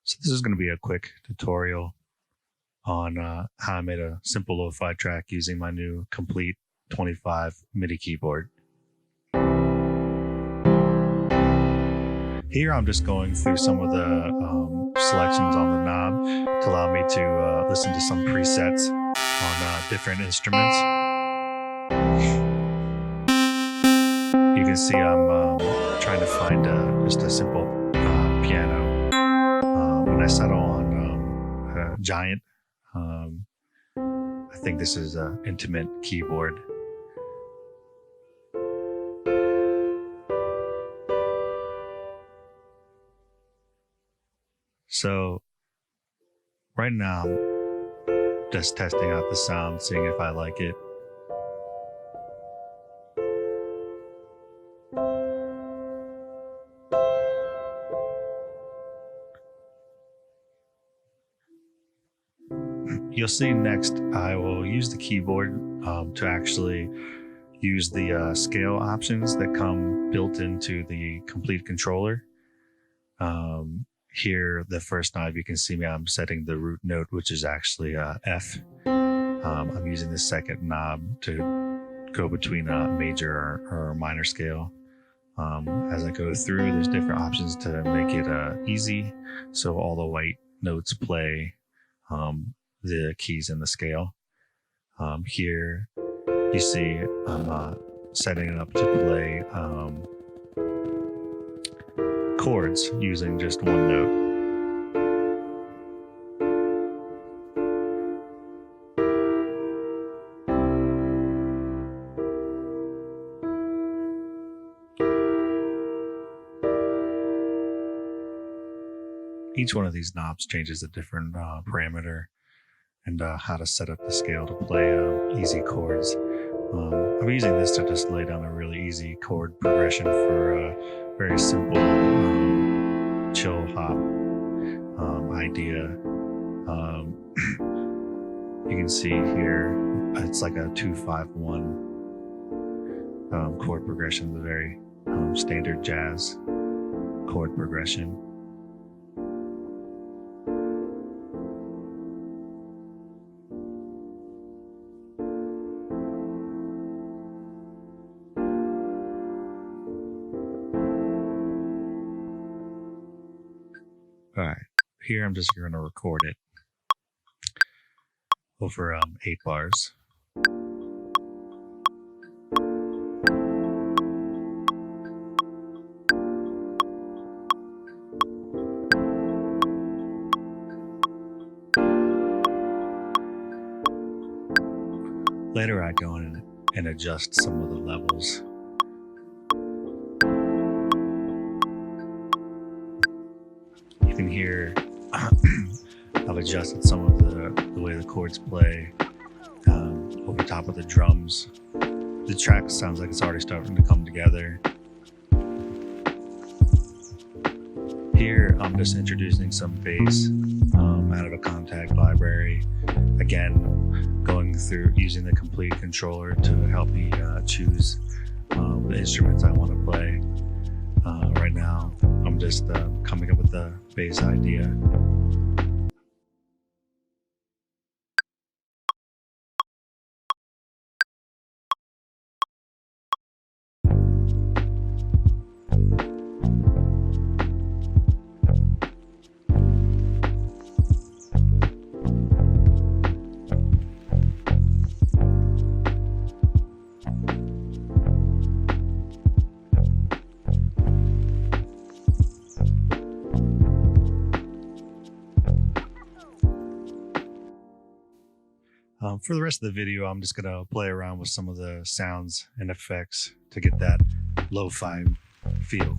So this is going to be a quick tutorial on how I made a simple lo-fi track using my new Komplete 25 MIDI keyboard. Here I'm just going through some of the selections on the knob to allow me to listen to some presets on different instruments. You can see I'm trying to find just a simple piano. When I settle on Giant, I think this is an intimate keyboard. So right now I'm just testing out the sound, seeing if I like it. You'll see next I will use the keyboard to actually use the scale options that come built into the Komplete controller. Here, the first knob, you can see me, I'm setting the root note, which is actually F. I'm using the second knob to go between a major or minor scale. As I go through, there's different options to make it easy, so all the white notes play the keys in the scale. Here, you see I'm setting it up to play chords using just one note. Each one of these knobs changes a different parameter and how to set up the scale to play easy chords. I'm using this to just lay down a really easy chord progression for a very simple chill hop idea. You can see here it's like a 2-5-1 chord progression, the very standard jazz chord progression. All right, here I'm just going to record it over 8 bars. Later I go in and adjust some of the levels. You can hear I've adjusted some of the way the chords play over top of the drums. The track sounds like it's already starting to come together. Here I'm just introducing some bass out of a contact library. Again, going through using the Komplete controller to help me choose the instruments I want to play. Right now I'm just coming up with the bass idea. For the rest of the video, I'm just going to play around with some of the sounds and effects to get that lo-fi feel.